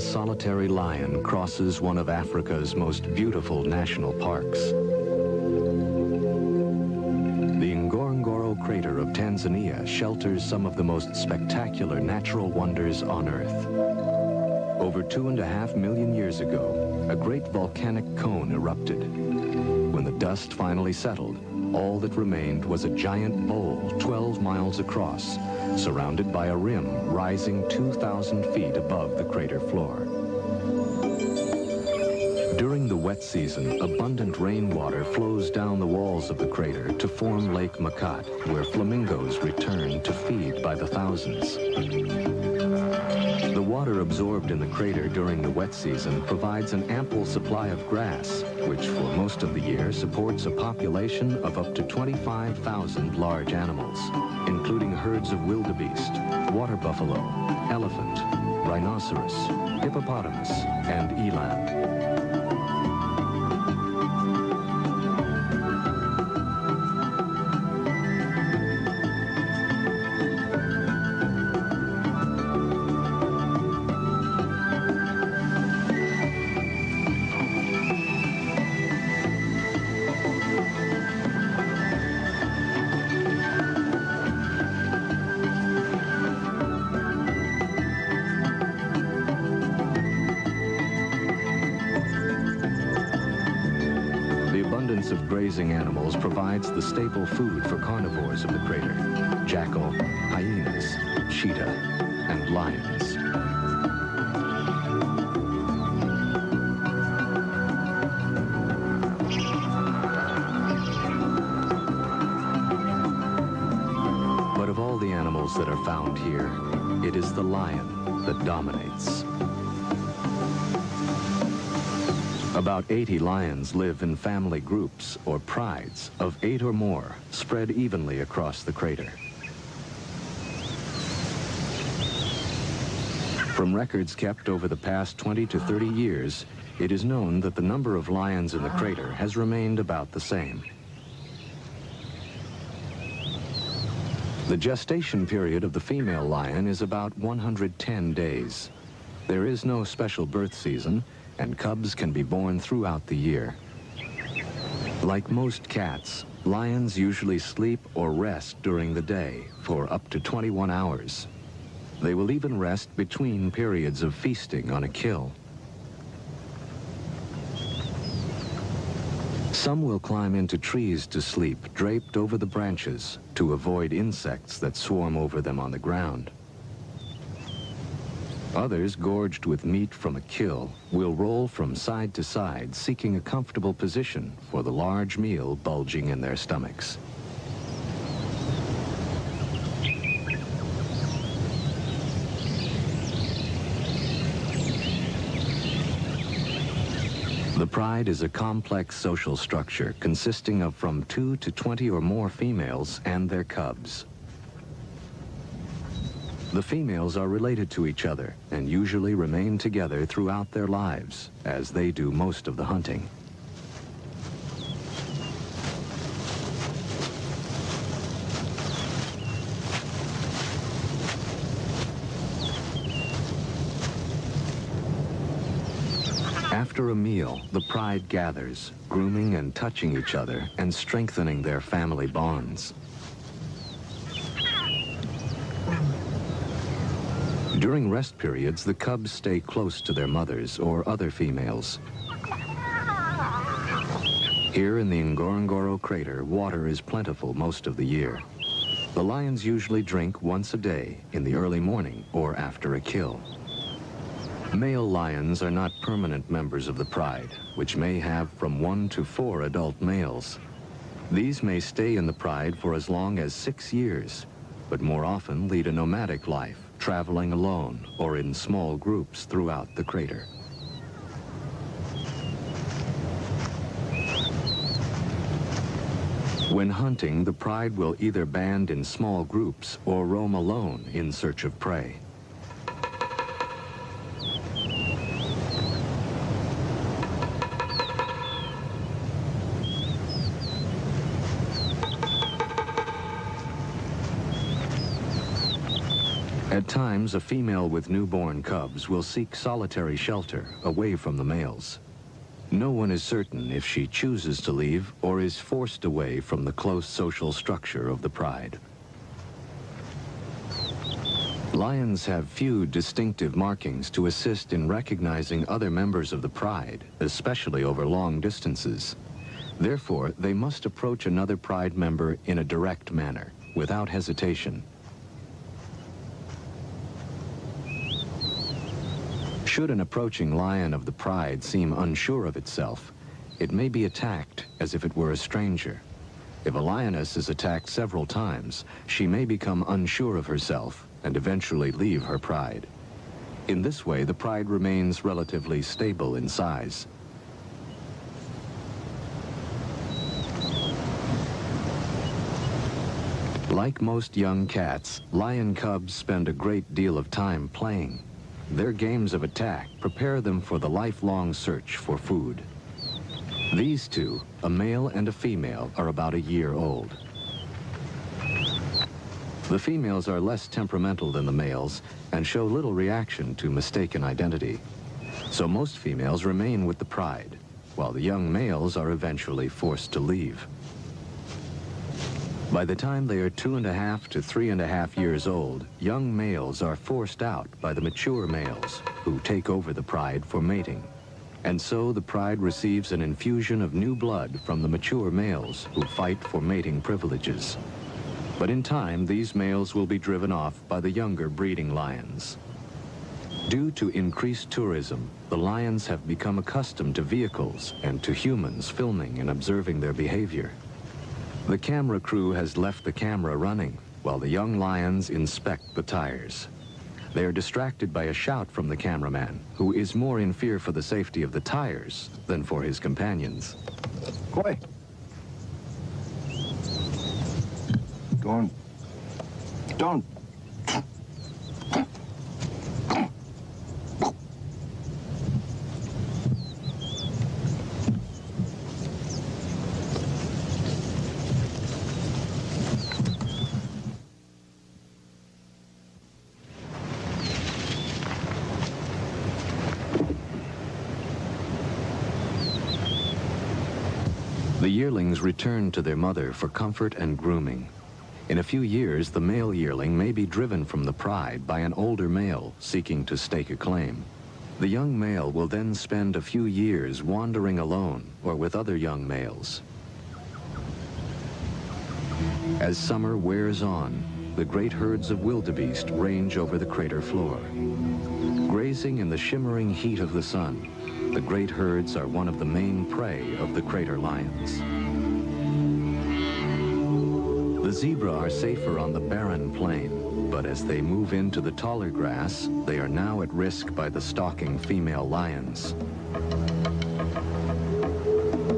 solitary lion crosses one of Africa's most beautiful national parks. The Ngorongoro crater of Tanzania shelters some of the most spectacular natural wonders on Earth. Over 2.5 million years ago, a great volcanic cone erupted. When the dust finally settled, all that remained was a giant bowl 12 miles across, surrounded by a rim rising 2,000 feet above the crater floor. During the wet season, abundant rainwater flows down the walls of the crater to form Lake Makat, where flamingos return to feed by the thousands. The water absorbed in the crater during the wet season provides an ample supply of grass, which for most of the year supports a population of up to 25,000 large animals, including herds of wildebeest, water buffalo, elephant, rhinoceros, hippopotamus, and eland. Of grazing animals provides the staple food for carnivores of the crater: jackal, hyenas, cheetah, and lions. But of all the animals that are found here, it is the lion that dominates. About 80 lions live in family groups, or prides, of 8 or more, spread evenly across the crater. From records kept over the past 20 to 30 years, it is known that the number of lions in the crater has remained about the same. The gestation period of the female lion is about 110 days. There is no special birth season, and cubs can be born throughout the year. Like most cats, lions usually sleep or rest during the day for up to 21 hours. They will even rest between periods of feasting on a kill. Some will climb into trees to sleep, draped over the branches, to avoid insects that swarm over them on the ground. Others, gorged with meat from a kill, will roll from side to side, seeking a comfortable position for the large meal bulging in their stomachs. The pride is a complex social structure consisting of from 2 to 20 or more females and their cubs. The females are related to each other and usually remain together throughout their lives, as they do most of the hunting. After a meal, the pride gathers, grooming and touching each other and strengthening their family bonds. During rest periods, the cubs stay close to their mothers or other females. Here in the Ngorongoro crater, water is plentiful most of the year. The lions usually drink once a day, in the early morning or after a kill. Male lions are not permanent members of the pride, which may have from 1 to 4 adult males. These may stay in the pride for as long as 6 years, but more often lead a nomadic life, traveling alone or in small groups throughout the crater. When hunting, the pride will either band in small groups or roam alone in search of prey. At times, a female with newborn cubs will seek solitary shelter away from the males. No one is certain if she chooses to leave or is forced away from the close social structure of the pride. Lions have few distinctive markings to assist in recognizing other members of the pride, especially over long distances. Therefore, they must approach another pride member in a direct manner, without hesitation. Should an approaching lion of the pride seem unsure of itself, it may be attacked as if it were a stranger. If a lioness is attacked several times, she may become unsure of herself and eventually leave her pride. In this way, the pride remains relatively stable in size. Like most young cats, lion cubs spend a great deal of time playing. Their games of attack prepare them for the lifelong search for food. These two, a male and a female, are about a year old. The females are less temperamental than the males and show little reaction to mistaken identity. So most females remain with the pride, while the young males are eventually forced to leave. By the time they are 2.5 to 3.5 years old, young males are forced out by the mature males, who take over the pride for mating. And so the pride receives an infusion of new blood from the mature males who fight for mating privileges. But in time, these males will be driven off by the younger breeding lions. Due to increased tourism, the lions have become accustomed to vehicles and to humans filming and observing their behavior. The camera crew has left the camera running while the young lions inspect the tires. They are distracted by a shout from the cameraman, who is more in fear for the safety of the tires than for his companions. Go away. Don't. The yearlings return to their mother for comfort and grooming. In a few years, the male yearling may be driven from the pride by an older male seeking to stake a claim. The young male will then spend a few years wandering alone or with other young males. As summer wears on, the great herds of wildebeest range over the crater floor. Grazing in the shimmering heat of the sun, the great herds are one of the main prey of the crater lions. The zebra are safer on the barren plain, but as they move into the taller grass, they are now at risk by the stalking female lions.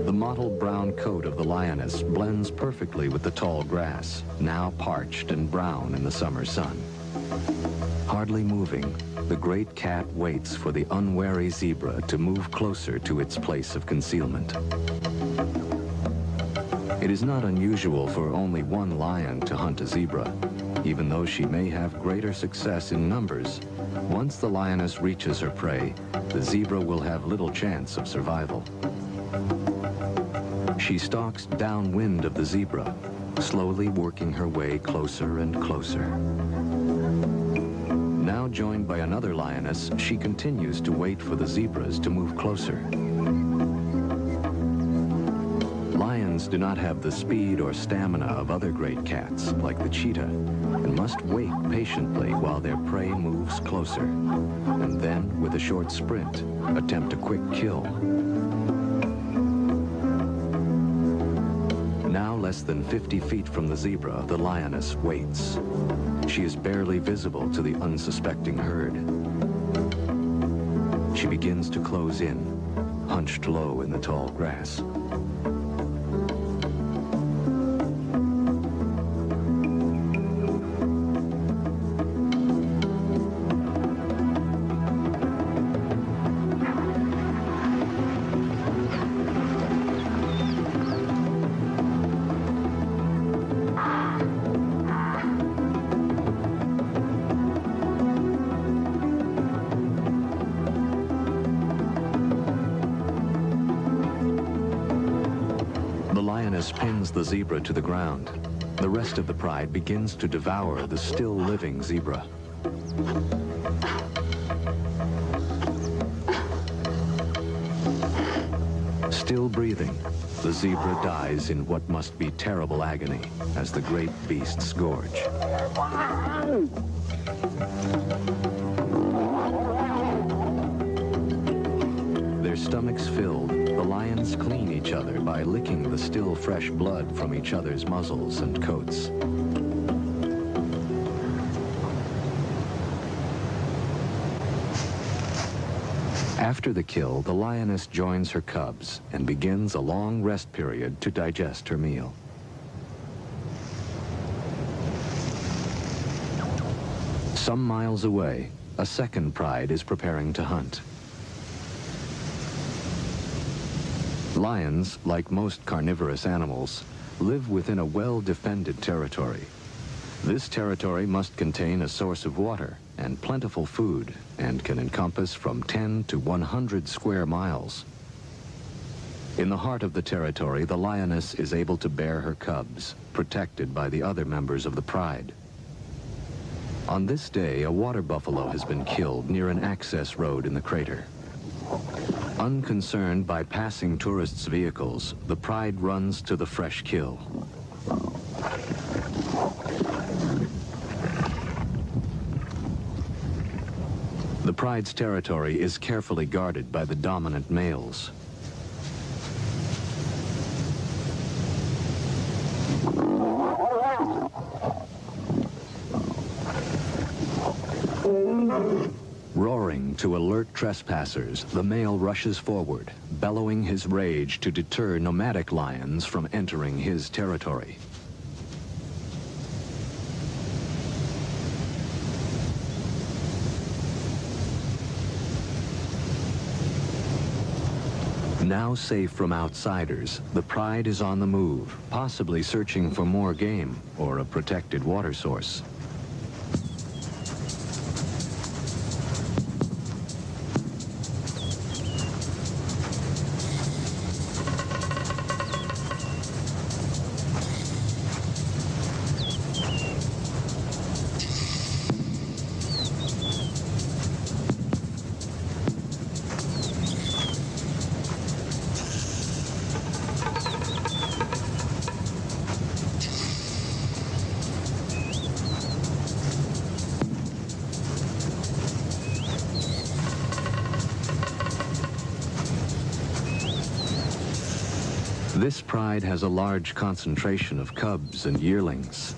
The mottled brown coat of the lioness blends perfectly with the tall grass, now parched and brown in the summer sun. Hardly moving, the great cat waits for the unwary zebra to move closer to its place of concealment. It is not unusual for only one lion to hunt a zebra. Even though she may have greater success in numbers, once the lioness reaches her prey, the zebra will have little chance of survival. She stalks downwind of the zebra, slowly working her way closer and closer. Now joined by another lioness, she continues to wait for the zebras to move closer. Lions do not have the speed or stamina of other great cats, like the cheetah, and must wait patiently while their prey moves closer, and then, with a short sprint, attempt a quick kill. Now less than 50 feet from the zebra, the lioness waits. She is barely visible to the unsuspecting herd. She begins to close in, hunched low in the tall grass. lioness pins the zebra to the ground. The rest of the pride begins to devour the still living zebra. Still breathing, the zebra dies in what must be terrible agony as the great beasts gorge. Their stomachs filled, the lions clean each other by licking the still fresh blood from each other's muzzles and coats. After the kill, the lioness joins her cubs and begins a long rest period to digest her meal. Some miles away, a second pride is preparing to hunt. Lions, like most carnivorous animals, live within a well-defended territory. This territory must contain a source of water and plentiful food, and can encompass from 10 to 100 square miles. In the heart of the territory, the lioness is able to bear her cubs, protected by the other members of the pride. On this day, a water buffalo has been killed near an access road in the crater. Unconcerned by passing tourists' vehicles, the pride runs to the fresh kill. The pride's territory is carefully guarded by the dominant males. Roaring to alert trespassers, the male rushes forward, bellowing his rage to deter nomadic lions from entering his territory. Now safe from outsiders, the pride is on the move, possibly searching for more game or a protected water source. This pride has a large concentration of cubs and yearlings.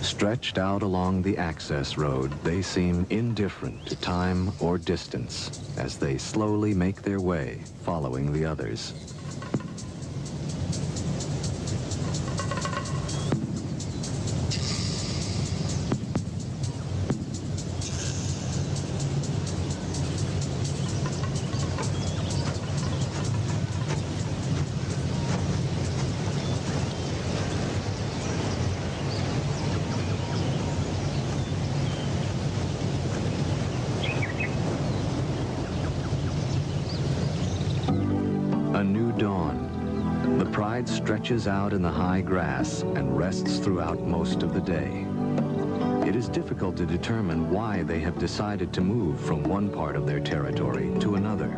Stretched out along the access road, they seem indifferent to time or distance as they slowly make their way, following the others. A new dawn. The pride stretches out in the high grass and rests throughout most of the day. It is difficult to determine why they have decided to move from one part of their territory to another.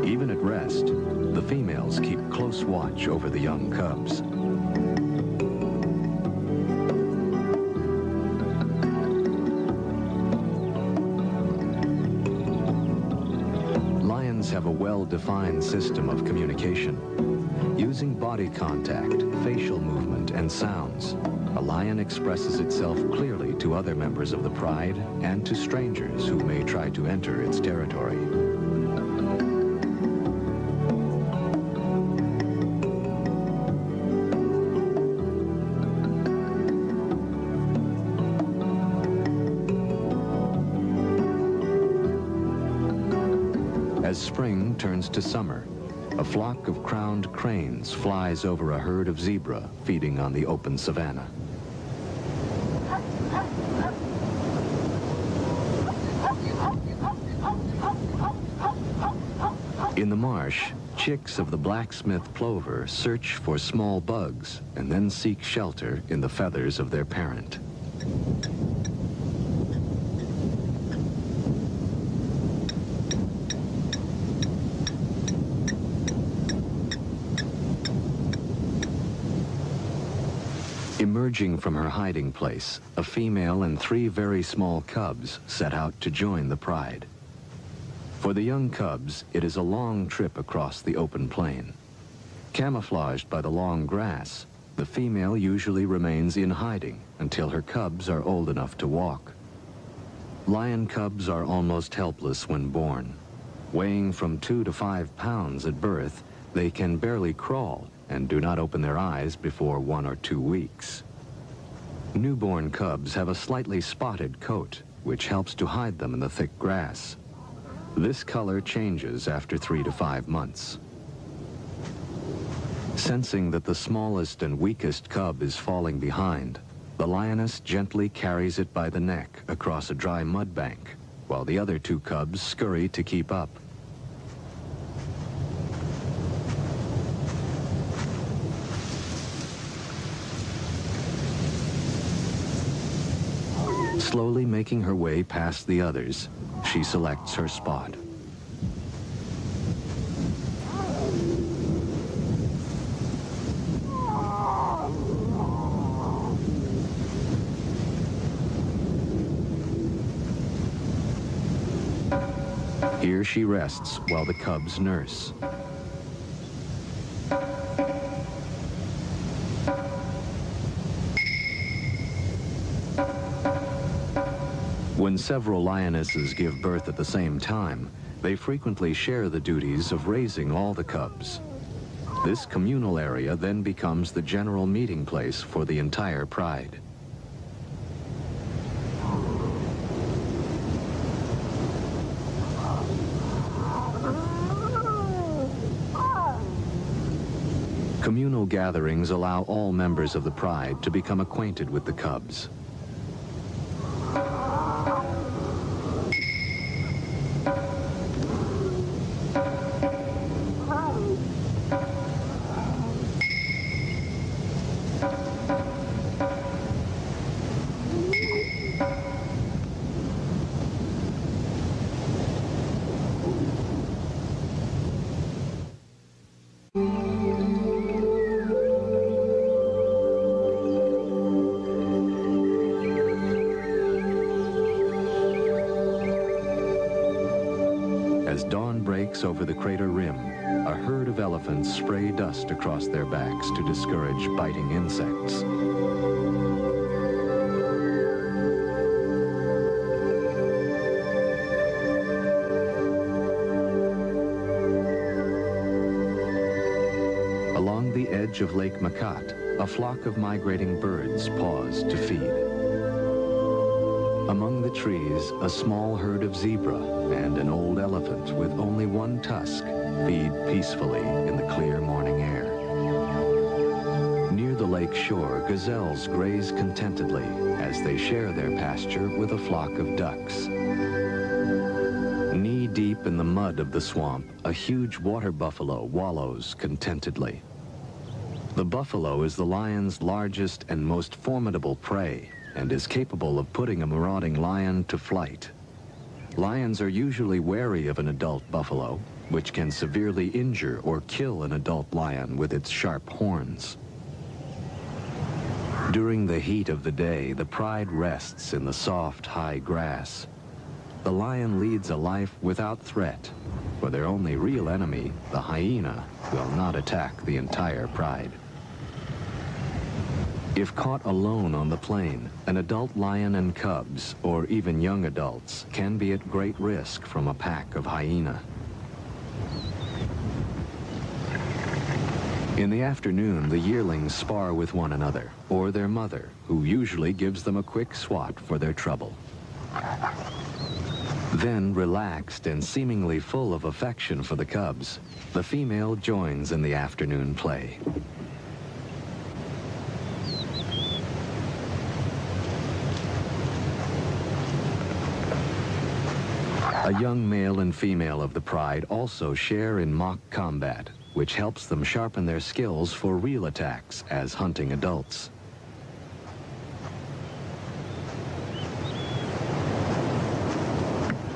Even at rest, the females keep close watch over the young cubs. Lions have a well-defined system of communication. Using body contact, facial movement, and sounds, a lion expresses itself clearly to other members of the pride and to strangers who may try to enter its territory. As spring turns to summer, a flock of crowned cranes flies over a herd of zebra feeding on the open savanna. In the marsh, Chicks of the blacksmith plover search for small bugs and then seek shelter in the feathers of their parent. Emerging from her hiding place, a female and 3 very small cubs set out to join the pride. For the young cubs, it is a long trip across the open plain. Camouflaged by the long grass, the female usually remains in hiding until her cubs are old enough to walk. Lion cubs are almost helpless when born. Weighing from 2 to 5 pounds at birth, they can barely crawl and do not open their eyes before 1 or 2 weeks. Newborn cubs have a slightly spotted coat, which helps to hide them in the thick grass. This color changes after 3 to 5 months. Sensing that the smallest and weakest cub is falling behind, the lioness gently carries it by the neck across a dry mud bank, while the other 2 cubs scurry to keep up. Slowly making her way past the others, she selects her spot. Here she rests while the cubs nurse. When several lionesses give birth at the same time, they frequently share the duties of raising all the cubs. This communal area then becomes the general meeting place for the entire pride. Communal gatherings allow all members of the pride to become acquainted with the cubs. As dawn breaks over the crater rim, a herd of elephants spray dust across their backs to discourage biting insects. Along the edge of Lake Makat, a flock of migrating birds pause to feed. Among the trees, a small herd of zebra and an old elephant with only 1 tusk feed peacefully in the clear morning air. Near the lake shore, gazelles graze contentedly as they share their pasture with a flock of ducks. Knee-deep in the mud of the swamp, a huge water buffalo wallows contentedly. The buffalo is the lion's largest and most formidable prey, and is capable of putting a marauding lion to flight. Lions are usually wary of an adult buffalo, which can severely injure or kill an adult lion with its sharp horns. During the heat of the day, the pride rests in the soft, high grass. The lion leads a life without threat, for their only real enemy, the hyena, will not attack the entire pride. If caught alone on the plain, an adult lion and cubs, or even young adults, can be at great risk from a pack of hyena. In the afternoon, the yearlings spar with one another, or their mother, who usually gives them a quick swat for their trouble. Then, relaxed and seemingly full of affection for the cubs, the female joins in the afternoon play. A young male and female of the pride also share in mock combat, which helps them sharpen their skills for real attacks as hunting adults.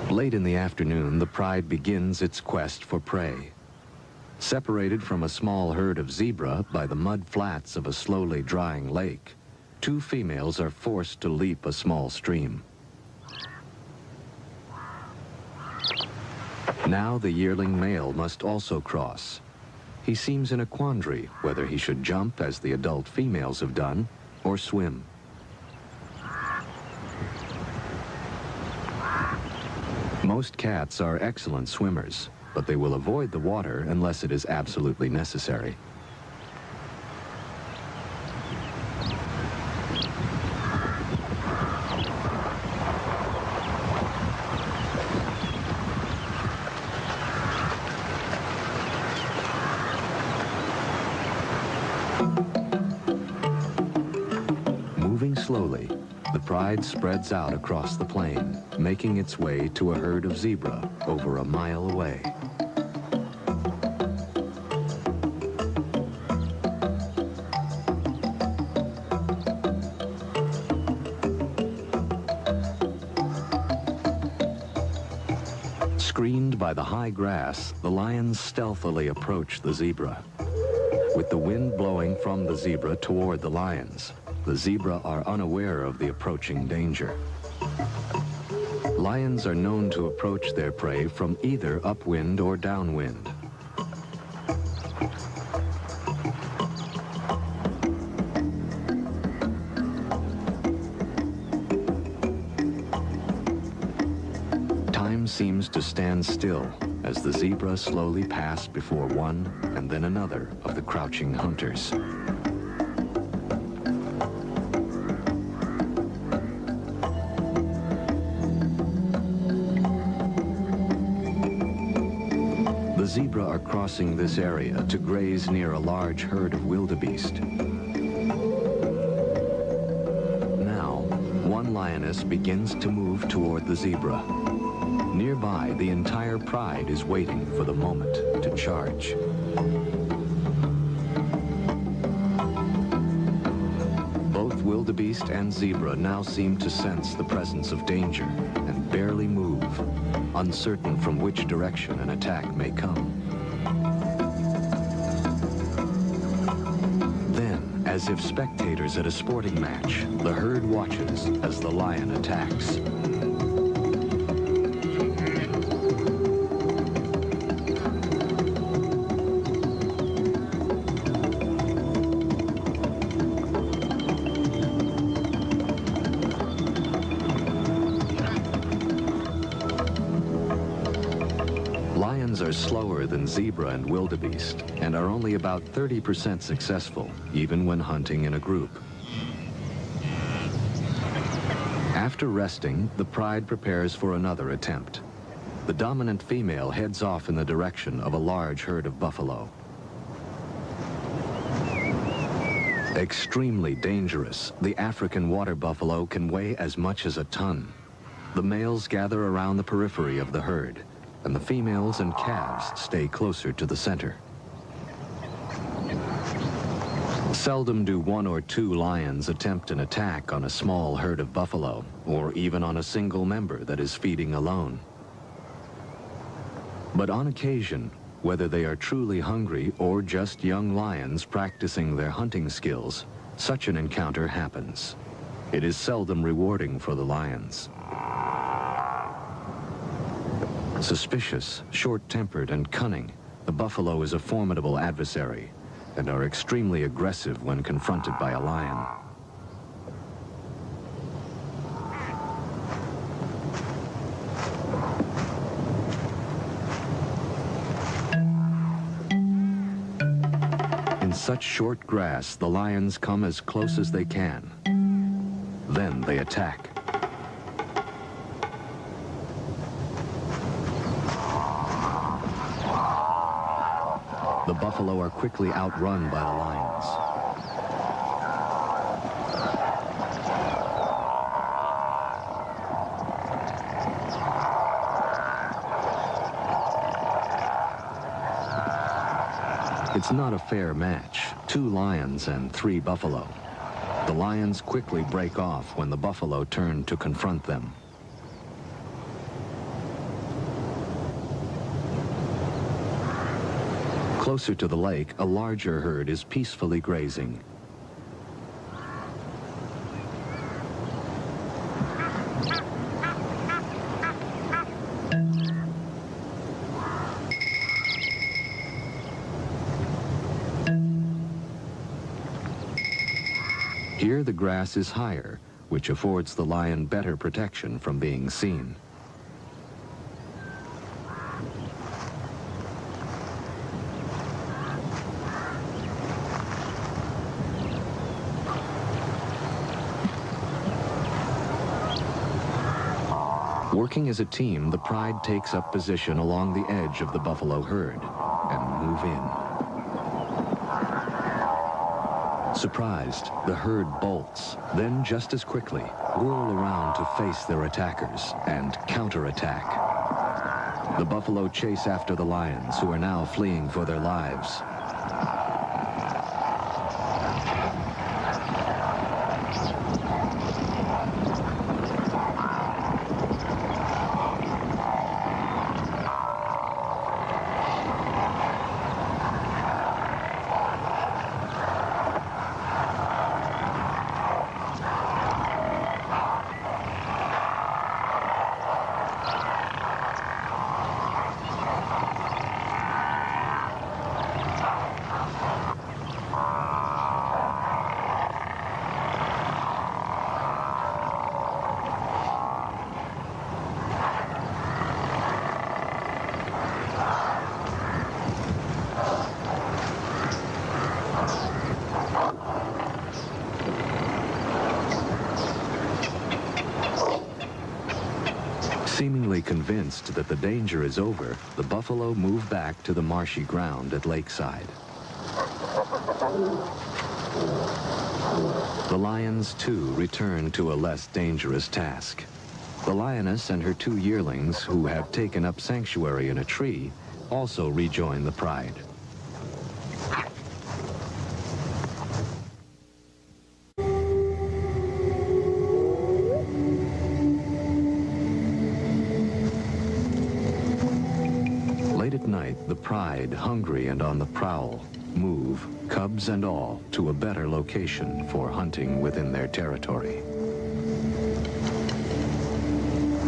Late in the afternoon, the pride begins its quest for prey. Separated from a small herd of zebra by the mud flats of a slowly drying lake, two females are forced to leap a small stream. Now the yearling male must also cross. He seems in a quandary whether he should jump as the adult females have done or swim. Most cats are excellent swimmers, but they will avoid the water unless it is absolutely necessary. Moving slowly, the pride spreads out across the plain, making its way to a herd of zebra over a mile away. Screened by the high grass, the lions stealthily approach the zebra. With the wind blowing from the zebra toward the lions, the zebra are unaware of the approaching danger. Lions are known to approach their prey from either upwind or downwind. Time seems to stand still as the zebra slowly pass before one and then another of the crouching hunters. The zebra are crossing this area to graze near a large herd of wildebeest. Now, one lioness begins to move toward the zebra. Nearby, the entire pride is waiting for the moment to charge. Both wildebeest and zebra now seem to sense the presence of danger and barely move, uncertain from which direction an attack may come. Then, as if spectators at a sporting match, the herd watches as the lion attacks. Lions are slower than zebra and wildebeest and are only about 30% successful, even when hunting in a group. After resting, the pride prepares for another attempt. The dominant female heads off in the direction of a large herd of buffalo. Extremely dangerous, the African water buffalo can weigh as much as a ton. The males gather around the periphery of the herd, and the females and calves stay closer to the center. Seldom do one or two lions attempt an attack on a small herd of buffalo, or even on a single member that is feeding alone. But on occasion, whether they are truly hungry or just young lions practicing their hunting skills, such an encounter happens. It is seldom rewarding for the lions. Suspicious, short-tempered, and cunning, the buffalo is a formidable adversary and are extremely aggressive when confronted by a lion. In such short grass, the lions come as close as they can. Then they attack. The buffalo are quickly outrun by the lions. It's not a fair match. 2 lions and 3 buffalo. The lions quickly break off when the buffalo turn to confront them. Closer to the lake, a larger herd is peacefully grazing. Here the grass is higher, which affords the lion better protection from being seen. Working as a team, the pride takes up position along the edge of the buffalo herd and move in. Surprised, the herd bolts, then just as quickly, whirl around to face their attackers and counterattack. The buffalo chase after the lions, who are now fleeing for their lives. Seemingly convinced that the danger is over, the buffalo move back to the marshy ground at lakeside. The lions, too, return to a less dangerous task. The lioness and her 2 yearlings, who have taken up sanctuary in a tree, also rejoin the pride. Late at night, the pride, hungry and on the prowl, move, cubs and all, to a better location for hunting within their territory.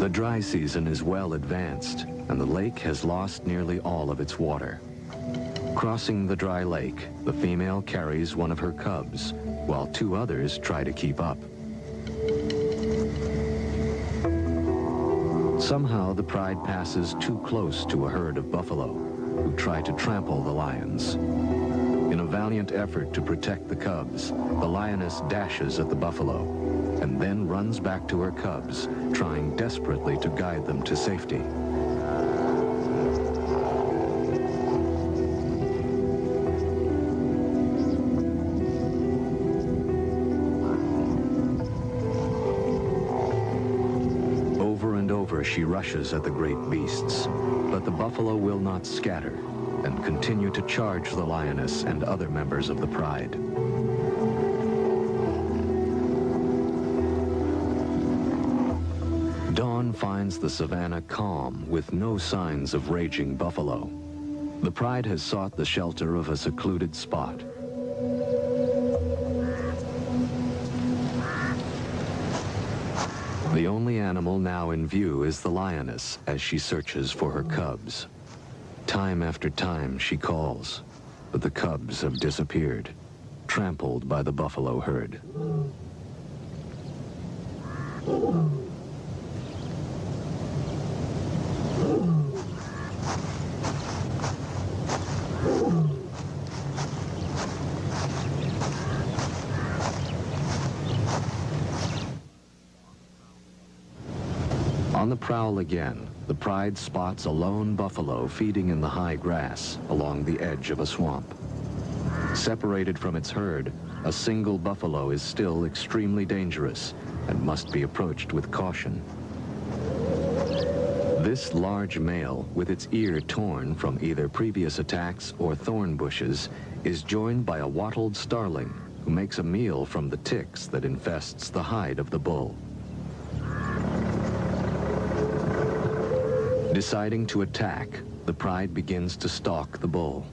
The dry season is well advanced, and the lake has lost nearly all of its water. Crossing the dry lake, the female carries one of her cubs, while 2 others try to keep up. Somehow, the pride passes too close to a herd of buffalo, who try to trample the lions. In a valiant effort to protect the cubs, the lioness dashes at the buffalo, and then runs back to her cubs, trying desperately to guide them to safety. She rushes at the great beasts, but the buffalo will not scatter and continue to charge the lioness and other members of the pride. Dawn finds the savannah calm with no signs of raging buffalo. The pride has sought the shelter of a secluded spot. The only animal now in view is the lioness as she searches for her cubs. Time after time she calls, but the cubs have disappeared, trampled by the buffalo herd. On the prowl again, the pride spots a lone buffalo feeding in the high grass along the edge of a swamp. Separated from its herd, a single buffalo is still extremely dangerous and must be approached with caution. This large male, with its ear torn from either previous attacks or thorn bushes, is joined by a wattled starling who makes a meal from the ticks that infests the hide of the bull. Deciding to attack, the pride begins to stalk the bull.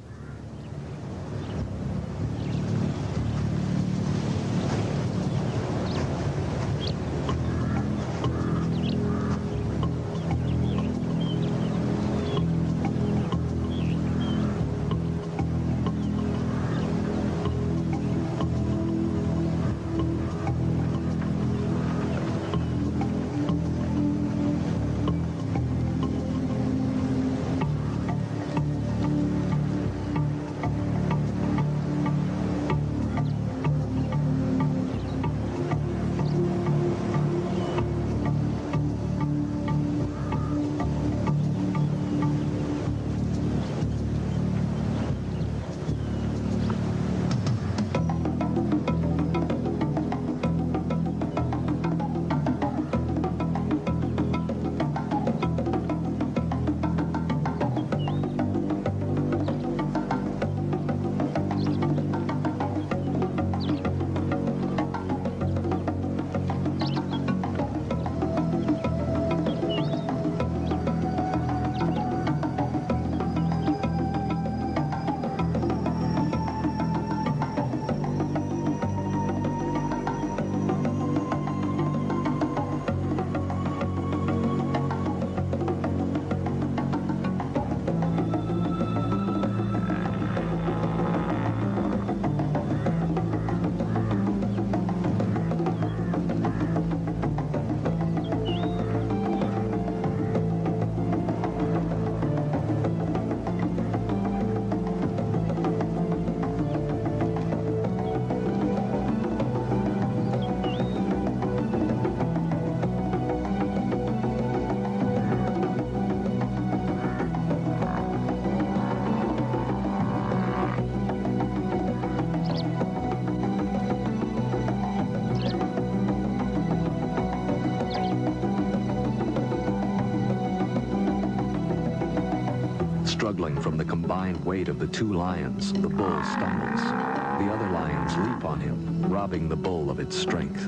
Struggling from the combined weight of the two lions, the bull stumbles. The other lions leap on him, robbing the bull of its strength.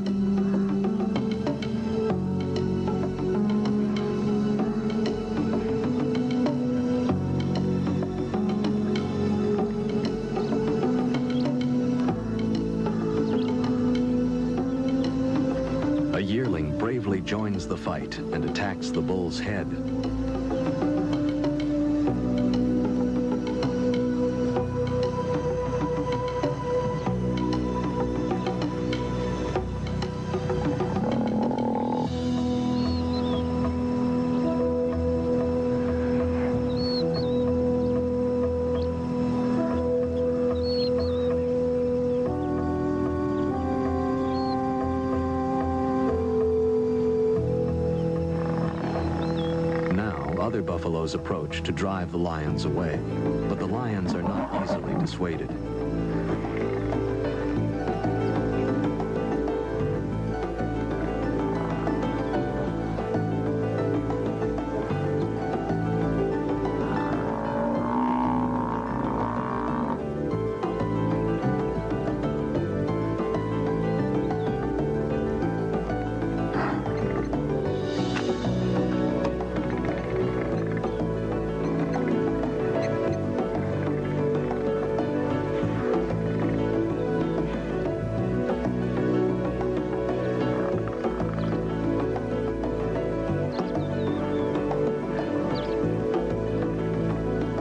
A yearling bravely joins the fight and attacks the bull's head. Other buffaloes approach to drive the lions away, but the lions are not easily dissuaded.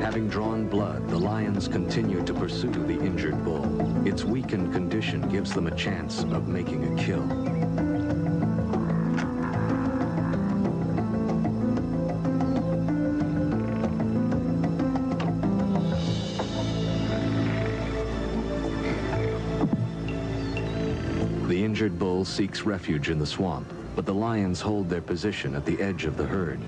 Having drawn blood, the lions continue to pursue the injured bull. Its weakened condition gives them a chance of making a kill. The injured bull seeks refuge in the swamp, but the lions hold their position at the edge of the herd.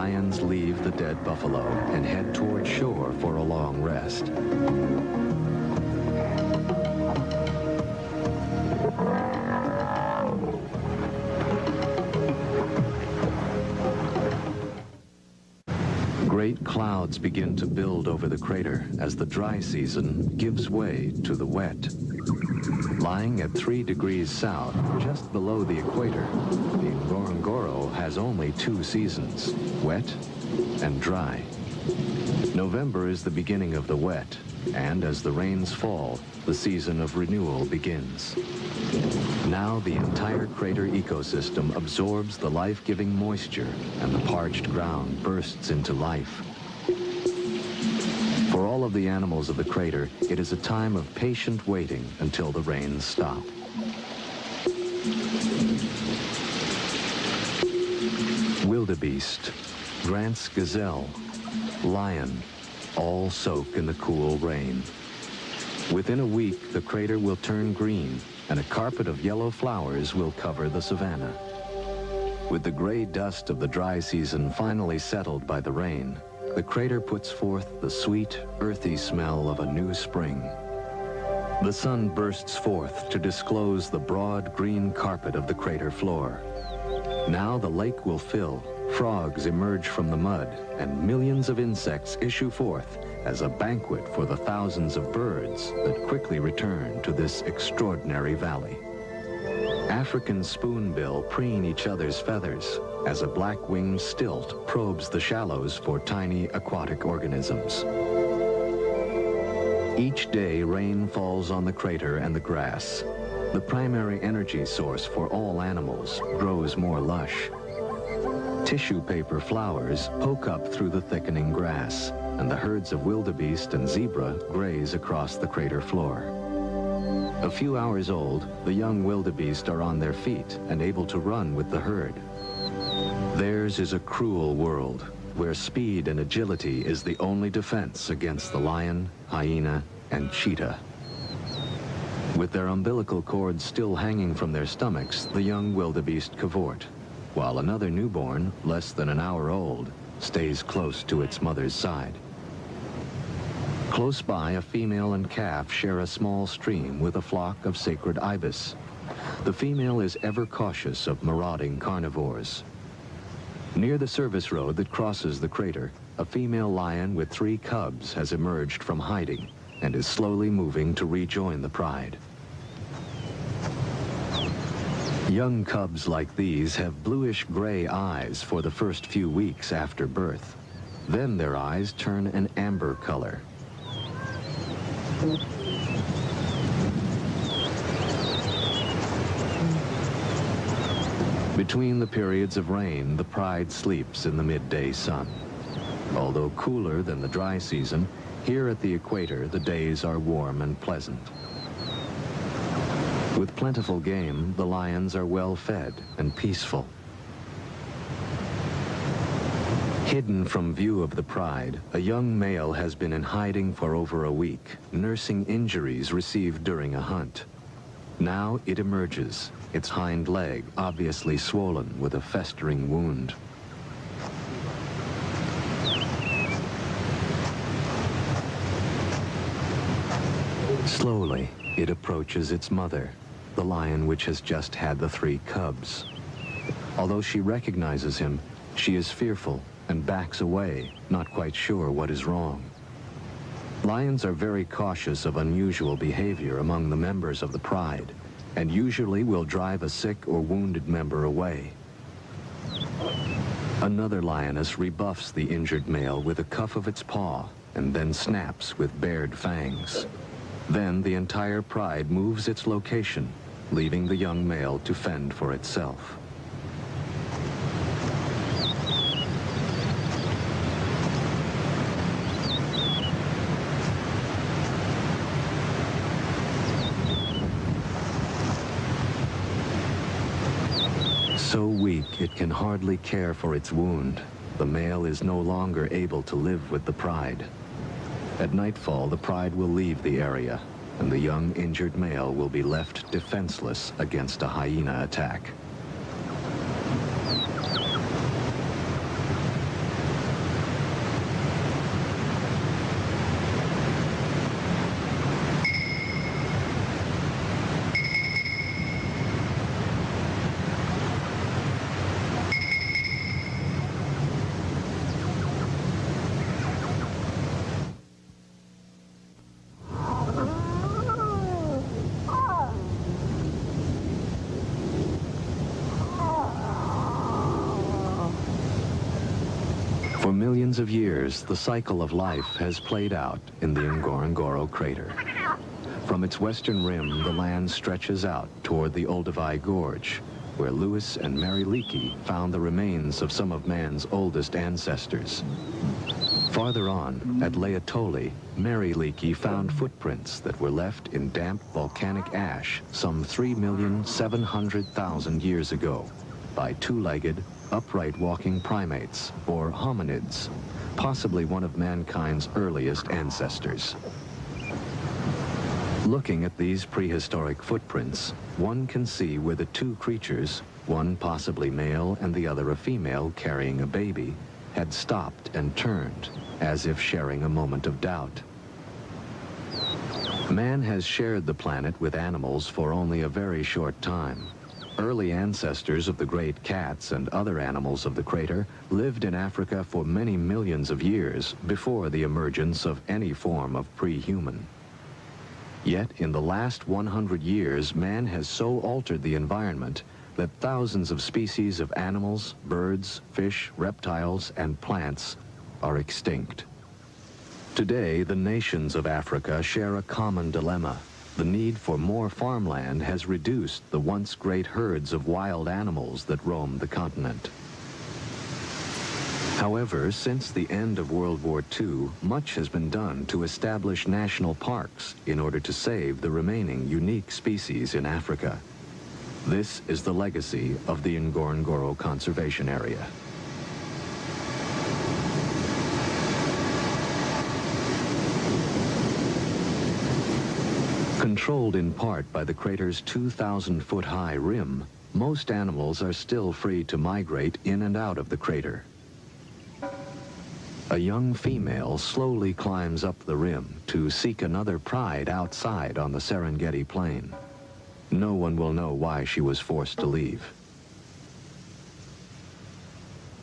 lions leave the dead buffalo and head toward shore for a long rest. Great clouds begin to build over the crater as the dry season gives way to the wet. Lying at 3 degrees south, just below the equator, the Ngorongoro has only 2 seasons, wet and dry. November is the beginning of the wet, and as the rains fall, the season of renewal begins. Now the entire crater ecosystem absorbs the life-giving moisture, and the parched ground bursts into life. For all of the animals of the crater, it is a time of patient waiting until the rains stop. Wildebeest, Grant's gazelle, lion, all soak in the cool rain. Within a week, the crater will turn green, and a carpet of yellow flowers will cover the savanna. With the gray dust of the dry season finally settled by the rain, the crater puts forth the sweet, earthy smell of a new spring. The sun bursts forth to disclose the broad green carpet of the crater floor. Now the lake will fill, frogs emerge from the mud, and millions of insects issue forth as a banquet for the thousands of birds that quickly return to this extraordinary valley. African spoonbill preen each other's feathers as a black-winged stilt probes the shallows for tiny aquatic organisms. Each day, rain falls on the crater and the grass. The primary energy source for all animals grows more lush. Tissue paper flowers poke up through the thickening grass, and the herds of wildebeest and zebra graze across the crater floor. A few hours old, the young wildebeest are on their feet and able to run with the herd. Theirs is a cruel world, where speed and agility is the only defense against the lion, hyena, and cheetah. With their umbilical cords still hanging from their stomachs, the young wildebeest cavort, while another newborn, less than an hour old, stays close to its mother's side. Close by, a female and calf share a small stream with a flock of sacred ibis. The female is ever cautious of marauding carnivores. Near the service road that crosses the crater, a female lion with 3 cubs has emerged from hiding and is slowly moving to rejoin the pride. Young cubs like these have bluish-gray eyes for the first few weeks after birth. Then their eyes turn an amber color. Between the periods of rain, the pride sleeps in the midday sun. Although cooler than the dry season, here at the equator, the days are warm and pleasant. With plentiful game, the lions are well fed and peaceful. Hidden from view of the pride, a young male has been in hiding for over a week, nursing injuries received during a hunt. Now it emerges, its hind leg obviously swollen with a festering wound. Slowly, it approaches its mother, the lion which has just had the 3 cubs. Although she recognizes him, she is fearful and backs away, not quite sure what is wrong. Lions are very cautious of unusual behavior among the members of the pride, and usually will drive a sick or wounded member away. Another lioness rebuffs the injured male with a cuff of its paw, and then snaps with bared fangs. Then the entire pride moves its location, leaving the young male to fend for itself. So weak it can hardly care for its wound, the male is no longer able to live with the pride. At nightfall, the pride will leave the area, and the young injured male will be left defenseless against a hyena attack. For millions of years, the cycle of life has played out in the Ngorongoro crater. From its western rim, the land stretches out toward the Olduvai Gorge, where Lewis and Mary Leakey found the remains of some of man's oldest ancestors. Farther on, at Laetoli, Mary Leakey found footprints that were left in damp volcanic ash some 3,700,000 years ago by two-legged, upright walking primates, or hominids, possibly one of mankind's earliest ancestors. Looking at these prehistoric footprints, one can see where the two creatures, one possibly male and the other a female carrying a baby, had stopped and turned, as if sharing a moment of doubt. Man has shared the planet with animals for only a very short time. Early ancestors of the great cats and other animals of the crater lived in Africa for many millions of years before the emergence of any form of pre-human. Yet, in the last 100 years, man has so altered the environment that thousands of species of animals, birds, fish, reptiles, and plants are extinct. Today, the nations of Africa share a common dilemma. The need for more farmland has reduced the once great herds of wild animals that roam the continent. However, since the end of World War II, much has been done to establish national parks in order to save the remaining unique species in Africa. This is the legacy of the Ngorongoro Conservation Area. Controlled in part by the crater's 2,000-foot-high rim, most animals are still free to migrate in and out of the crater. A young female slowly climbs up the rim to seek another pride outside on the Serengeti plain. No one will know why she was forced to leave.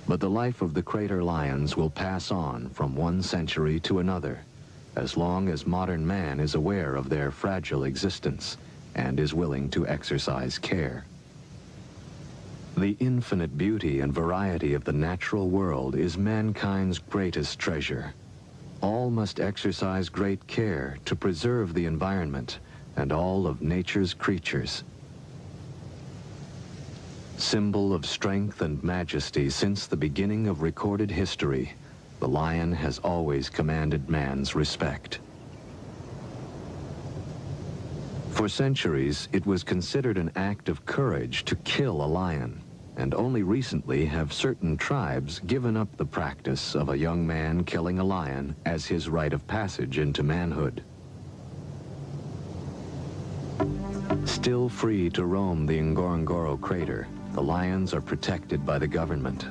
But the life of the crater lions will pass on from one century to another, as long as modern man is aware of their fragile existence and is willing to exercise care. The infinite beauty and variety of the natural world is mankind's greatest treasure. All must exercise great care to preserve the environment and all of nature's creatures. Symbol of strength and majesty since the beginning of recorded history, the lion has always commanded man's respect. For centuries, it was considered an act of courage to kill a lion, and only recently have certain tribes given up the practice of a young man killing a lion as his rite of passage into manhood. Still free to roam the Ngorongoro crater, the lions are protected by the government.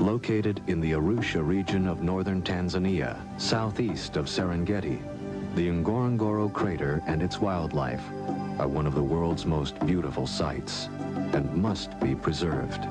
Located in the Arusha region of northern Tanzania, southeast of Serengeti, the Ngorongoro crater and its wildlife are one of the world's most beautiful sights and must be preserved.